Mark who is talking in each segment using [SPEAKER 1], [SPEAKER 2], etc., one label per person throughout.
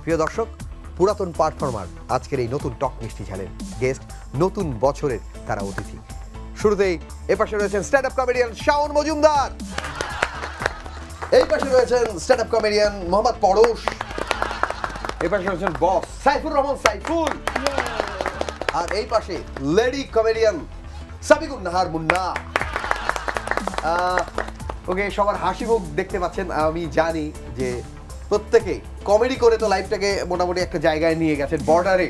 [SPEAKER 1] প্রিয় দর্শক, পুরাতন পারফর্মার আজকের এই নতুন টক মিষ্টি ঝালের গেস্ট, নতুন বছরের তারা অতিথি। শুরুতেই এপাশে রয়েছেন stand up comedian Shaon Majumdar, এই পাশে রয়েছেন স্ট্যান্ড আপ কমেডিয়ান মোহাম্মদ পরশ, এই পাশে রয়েছেন বস সাইফুর রহমান সাইফুল, আর এই পাশে লেডি কমেডিয়ান সাবিকুন নাহার মুন্না। ওকে, সবার হাসি মুখ দেখতে পাচ্ছেন। আমি জানি যে প্রত্যেকে কমেডি করে তো লাইফটাকে মোটামুটি একটা জায়গায় নিয়ে গেছেন, বর্ডারে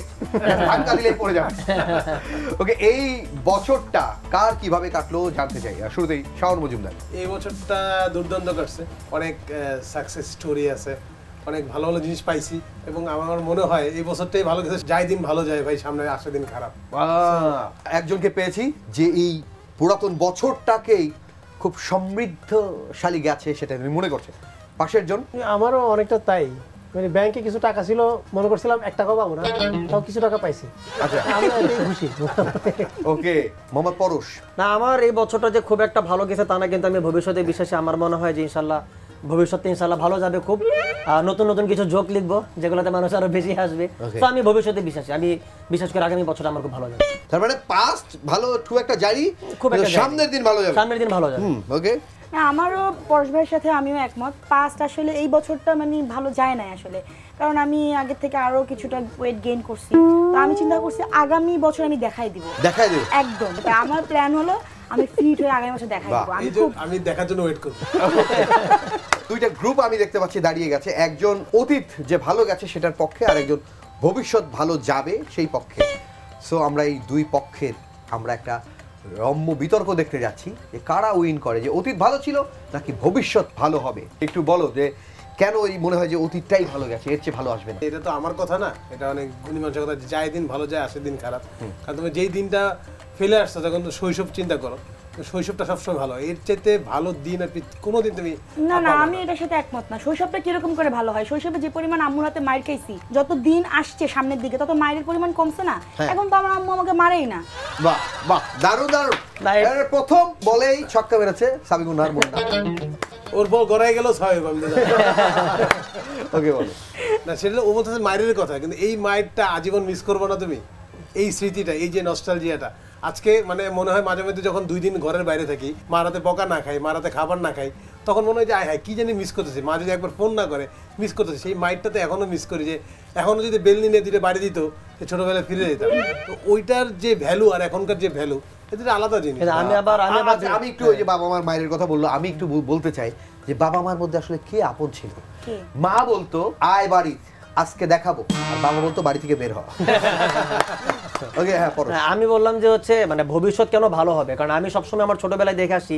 [SPEAKER 1] ধাক্কা দিলেই পড়ে যাবে। ওকে, এই বছরটা কার কিভাবে কাটলো জানতে চাই। শুরুতেই শাওন মজুমদার।
[SPEAKER 2] এই বছরটা দুর্দান্ত কাটছে, অনেক সাকসেস স্টোরি আছে, অনেক ভালো ভালো জিনিস পাইছি এবং আমার মনে হয় এই বছরটাই ভালো গেছে। যাই দিন ভালো যায় ভাই, সামনে আসে দিন খারাপ।
[SPEAKER 1] একজনকে পেয়েছি যে এই পুরাতন বছরটাকেই খুব সমৃদ্ধশালী গেছে, সেটা আমি মনে করছি। পাশের জন
[SPEAKER 3] আমারও অনেকটা তাই, মানে ব্যাংকে কিছু টাকা ছিল, মনে করছিলাম 1 টাকাও পাবো না, তাও কিছু টাকা পাইছি।
[SPEAKER 1] আচ্ছা,
[SPEAKER 3] আমি এতেই খুশি।
[SPEAKER 1] ওকে, মোহাম্মদ পরশ।
[SPEAKER 4] না, আমার এই বছরটা যে খুব একটা ভালো গেছে তা না, কিন্তু আমি ভবিষ্যতে বিশ্বাসী। আমার মনে হয় যে ইনশাল্লাহ ভবিষ্যতে ইনশাল্লাহ ভালো যাবে। খুব নতুন নতুন কিছু জোক লিখবো যেগুলোতে মানুষ আরো বেশি হাসবে। তো আমি ভবিষ্যতে বিশ্বাসী, আমি বিশ্বাস করি আগামী বছর আমার খুব ভালো যাবে।
[SPEAKER 1] তার মানে পাস্ট ভালো খুব একটা জানি,
[SPEAKER 4] খুব একটা
[SPEAKER 1] সামনের দিন ভালো যাবে,
[SPEAKER 4] সামনের দিন ভালো যাবে।
[SPEAKER 1] ওকে,
[SPEAKER 5] আমারও পরশ ভাইয়ের সাথে আমিও একমত। পাস্ট আসলে এই বছরটা মানে ভালো যায় না আসলে, কারণ আমি আগের থেকে আরো কিছুটা ওয়েট গেইন করছি। তো আমি চিন্তা করছি আগামী বছর আমি দেখাই দিব একদম। আমার প্ল্যান হলো আমি ফিট হয়ে আগামী বছর দেখাই দিব।
[SPEAKER 2] আমি দেখার জন্য ওয়েট করব।
[SPEAKER 1] দুইটা গ্রুপ আমি দেখতে পাচ্ছি দাঁড়িয়ে গেছে, একজন অতীত যে ভালো গেছে সেটার পক্ষে, আর একজন ভবিষ্যৎ ভালো যাবে সেই পক্ষে। সো আমরা এই দুই পক্ষের আমরা একটা রম্য বিতর্ক দেখতে যাচ্ছি যে কারা উইন করে, যে অতীত ভালো ছিল নাকি ভবিষ্যৎ ভালো হবে। একটু বলো যে কেন এই মনে হয় যে অতীতটাই ভালো গেছে, এর চেয়ে ভালো আসবে না।
[SPEAKER 2] এটা তো আমার কথা না, এটা অনেক গুণী মানুষের কথা, যাই দিন ভালো যায় আসে দিন খারাপ। কারণ তুমি যেই দিনটা ফেলে আসছো তখন তো শৈশব চিন্তা করো, শৈশবটা সবসময় ভালো, এর চাইতে ভালো দিন আর কোনোদিন তুমি
[SPEAKER 5] না না, আমি এটার সাথে একমত না। শৈশবটা কিরকম করে ভালো হয়? শৈশবে যে পরিমাণ আম্মুর হাতে মাইর খাইছি, যত দিন আসছে সামনের দিকে তত মায়ের পরিমাণ কমছে না। এখন তো আমার আম্মু আমাকে মারেই না।
[SPEAKER 1] বাহ বাহ, দারুণ দারুণ। প্রথম বলেই ছক্কা মেরেছে সাবিকুন নাহার মুন্না।
[SPEAKER 2] ওর বল গড়াই গেল 6।
[SPEAKER 1] ওকে, বলো
[SPEAKER 2] না, সেটা ও বলতেছে মায়ের কথা, কিন্তু এই মায়েরটা আজীবন মিস করবো না তুমি? এই স্মৃতিটা, এই যে নস্টালজিয়াটা আজকে মানে মনে হয় মাঝে মধ্যে যখন 2 দিন ঘরের বাইরে থাকি, মারাতে বকা না খাই, মারাতে খাবার না খাই, তখন মনে হয় যে আয় হায় কি জানি মিস করতেছে। মা যদি একবার ফোন না করে মিস করতেছে। সেই মাইটটাতে এখনো মিস করি, যে এখনো যদি বেলনি নিয়ে দিলে বাড়ি দিত সে ছোটবেলায় ফিরে যেতাম। তো ওইটার যে ভ্যালু আর এখনকার যে ভ্যালু, এটা আলাদা জিনিস।
[SPEAKER 1] আমি একটু ওই যে বাবা মার মায়ের কথা বললো, আমি একটু বলতে চাই যে বাবা মার মধ্যে আসলে কে আপন ছিল। মা বলতো আয় বাড়ি আজকে দেখাবো, আর বাবা বলতো বাড়ি থেকে বের হওয়া। ওকে, হ্যাঁ,
[SPEAKER 4] আমি বললাম যে হচ্ছে মানে ভবিষ্যৎ কেন ভালো হবে, কারণ আমি সবসময় আমার ছোটবেলায় দেখে আসি,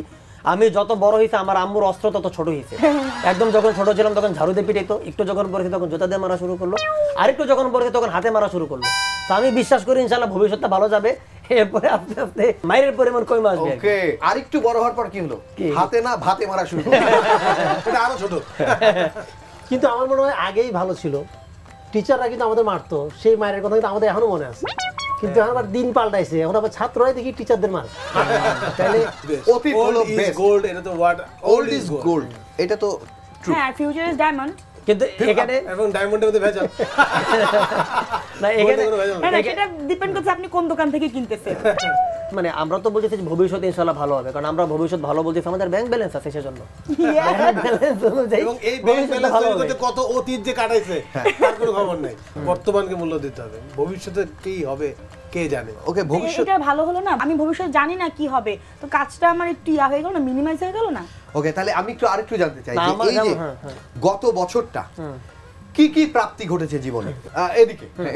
[SPEAKER 4] আমি যত বড় হয়েছে আমার আম্মুর অস্ত্র তত ছোট হয়েছে। একদম যখন ছোট ছিলাম তখন ঝাড়ু দিয়ে পিটাইতো, একটু যখন বড় হয়েছে তখন জুতা দিয়ে মারা শুরু করলো, আরেকটু যখন বড় হয়েছে তখন হাতে মারা শুরু করলো। তো আমি বিশ্বাস করি ইনশাআল্লাহ ভবিষ্যৎটা ভালো যাবে। এরপরে আস্তে আস্তে মায়ের পরিমাণ কমে আসবে।
[SPEAKER 1] ওকে, আরেকটু বড় হওয়ার পর কি হলো? হাতে না ভাতে মারা শুরু করলো।
[SPEAKER 2] এটা আরো ছোট।
[SPEAKER 3] কিন্তু আমার মনে হয় আগেই ভালো ছিল, টিচাররা কিন্তু আমাদের মারতো, সেই মায়ের কথা কিন্তু আমাদের এখনো মনে আছে। কিন্তু এখন আবার দিন পাল্টাইছে, এখন আবার ছাত্ররাই দেখি টিচারদের মার।
[SPEAKER 1] তাহলে অতীত হলো বেস্ট,
[SPEAKER 2] গোল্ড। এটা তো ওয়ার্ড
[SPEAKER 1] ওল্ড ইজ গোল্ড, এটা তো ট্রু।
[SPEAKER 5] হ্যাঁ, ফিউচার ইজ ডায়মন্ড।
[SPEAKER 4] কিন্তু এখানে
[SPEAKER 2] এবং ডায়মন্ডের মধ্যে ভেজাল
[SPEAKER 4] না, এখানে
[SPEAKER 5] সেটা ডিপেন্ড করছে আপনি কোন দোকান থেকে কিনতেছেন।
[SPEAKER 4] মানে আমরা তো বলতেছি যে ভবিষ্যতে ইনশাআল্লাহ ভালো হবে, কারণ আমরা ভবিষ্যৎ ভালো বলতেছি, আমাদের ব্যাংক ব্যালেন্স আছে সেজন্য।
[SPEAKER 2] এবং এই ব্যাংক ব্যালেন্স তৈরি করতে কত অতীত যে কাটাইছে তার কোনো খবর নাই। বর্তমানকে মূল্য দিতে হবে, ভবিষ্যতে কি হবে কে জানে।
[SPEAKER 1] ওকে, ভবিষ্যৎ
[SPEAKER 5] এটা ভালো হলো না, আমি ভবিষ্যৎ জানি না কি হবে, তো কাজটা আমার একটু ইয়া হয়ে গেল না, মিনিমাইজ হয়ে গেল না।
[SPEAKER 1] ওকে, তাহলে আমি একটু আরেকটু জানতে চাই যে এই যে গত বছরটা কি কি প্রাপ্তি ঘটেছে জীবনে।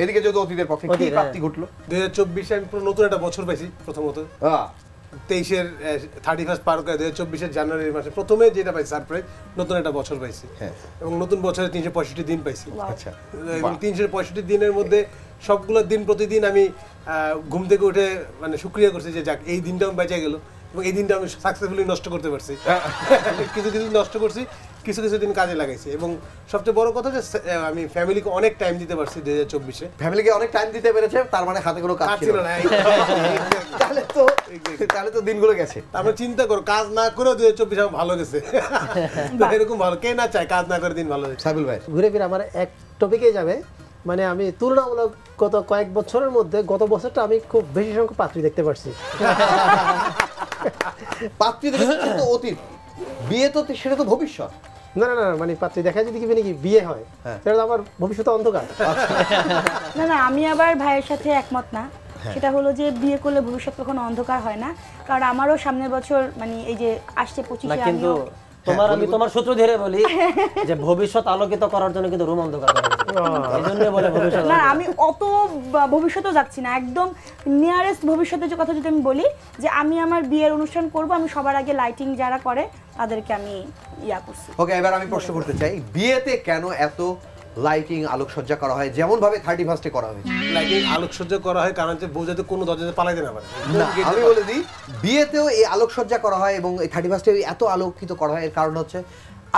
[SPEAKER 1] এদিকে যদি অতীতের পক্ষে কি প্রাপ্তি ঘটলো?
[SPEAKER 2] 2024 আমি পুরো নতুন একটা বছর পাইছি। প্রথমত 23-এর 31 পার করে 2024-এর জানুয়ারি মাসে প্রথমে যেটা পাইছি সারপ্রাইজ, নতুন একটা বছর পাইছি। এবং নতুন বছরে 365 দিন পাইছি।
[SPEAKER 1] আচ্ছা,
[SPEAKER 2] এবং 365 দিনের মধ্যে সবগুলো দিন প্রতিদিন আমি ঘুম থেকে উঠে মানে শুকরিয়া করছি যে যাক এই দিনটা আমি বেঁচে গেল, এবং এই দিনটা আমি সাকসেসফুলি নষ্ট করতে পারছি। কিছু কিছু নষ্ট করছি, কিছু কিছু দিন কাজে লাগাইছি এবং সবচেয়ে বড় কথা যে আমি ফ্যামিলিকে অনেক টাইম দিতে পারছি 2024-এ।
[SPEAKER 1] ফ্যামিলিকে অনেক টাইম দিতে পেরেছে, তার মানে হাতে কোনো কাজ
[SPEAKER 2] কাজ
[SPEAKER 1] ছিল
[SPEAKER 2] ছিল
[SPEAKER 1] না।
[SPEAKER 2] না
[SPEAKER 1] তাহলে তো দিনগুলো গেছে।
[SPEAKER 2] আমরা চিন্তা করো কাজ না করেও 2024 আমার ভালো গেছে। তো এরকম ভালো কে না চায় কাজ না করে দিন ভালো যায়।
[SPEAKER 1] সাইবুল ভাই,
[SPEAKER 3] ঘুরে ফিরে আমার এক টপিকে যাবে, মানে আমি তুলনামূলক গত কয়েক বছরের মধ্যে গত বছরটা আমি খুব বেশি সংখ্যক পাত্রী দেখতে পারছি।
[SPEAKER 1] পাত্রী দেখেছেন তো অতীত, বিয়ে তো সেটা তো ভবিষ্যৎ।
[SPEAKER 3] না না না, মানে পাত্রী দেখা যদি কি মানে কি বিয়ে হয়,
[SPEAKER 1] হ্যাঁ।
[SPEAKER 3] সেটা তো আমার ভবিষ্যতে অন্ধকার।
[SPEAKER 5] না না, আমি আবার ভাইয়ের সাথে একমত না। সেটা হলো যে বিয়ে করলে ভবিষ্যৎ কখনো অন্ধকার হয় না, কারণ আমারও সামনের বছর মানে এই যে আসছে
[SPEAKER 4] না
[SPEAKER 5] 25-এ
[SPEAKER 4] কিন্তু
[SPEAKER 5] আমিও
[SPEAKER 4] আমি তোমার সূত্র ধরে বলি যে ভবিষ্যৎ আলোকিত করার জন্য কিন্তু রুম অন্ধকার করে এই জন্য বলে ভবিষ্যৎ
[SPEAKER 5] না আমি অত ভবিষ্যতেও যাচ্ছি না, একদম নিয়ারেস্ট ভবিষ্যতের যে কথা যদি আমি বলি যে আমি আমার বিয়ের অনুষ্ঠান করব, আমি সবার আগে লাইটিং যারা করে তাদেরকে আমি ইয়া করছি।
[SPEAKER 1] ওকে, এবার আমি প্রশ্ন করতে চাই, বিয়েতে কেন এত লাইটিং আলোকসজ্জা করা হয় যেমন ভাবে 31-এ করা হয়েছে?
[SPEAKER 2] লাইটিং আলোকসজ্জা করা হয় কারণ যে বউ যাতে কোনো দরজাতে পালাইতে না পারে।
[SPEAKER 1] না, আমি বলে দিই, বিয়েতেও এই আলোকসজ্জা করা হয় এবং এই 31-এ এত আলোকিত করা হয়, এর কারণ হচ্ছে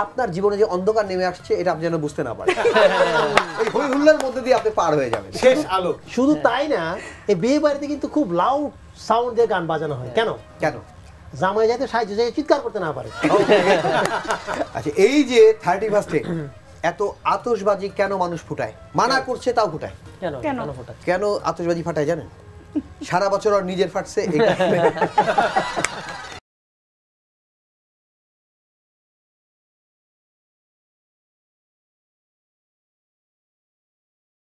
[SPEAKER 1] আপনার জীবনে যে অন্ধকার নেমে আসছে এটা আপনি যেন বুঝতে না পারেন। এই হই হুল্লার মধ্যে দিয়ে আপনি পার হয়ে যাবেন।
[SPEAKER 2] শেষ আলো।
[SPEAKER 3] শুধু তাই না, এই বিয়ে বাড়িতে কিন্তু খুব লাউড সাউন্ড দিয়ে গান বাজানো হয়। কেন?
[SPEAKER 1] কেন?
[SPEAKER 3] জামাই যাতে সাহায্য চাই চিৎকার করতে না পারে।
[SPEAKER 1] আচ্ছা, এই যে 31-এ এত আতশবাজি কেন মানুষ ফুটায়? মানা করছে তাও ফুটায়
[SPEAKER 4] কেন
[SPEAKER 5] কেন?
[SPEAKER 4] কেন ফোটা
[SPEAKER 1] কেন? আতশবাজি ফাটায় জানেন? সারা বছর আর নিজের ফাটছে এই কারণে।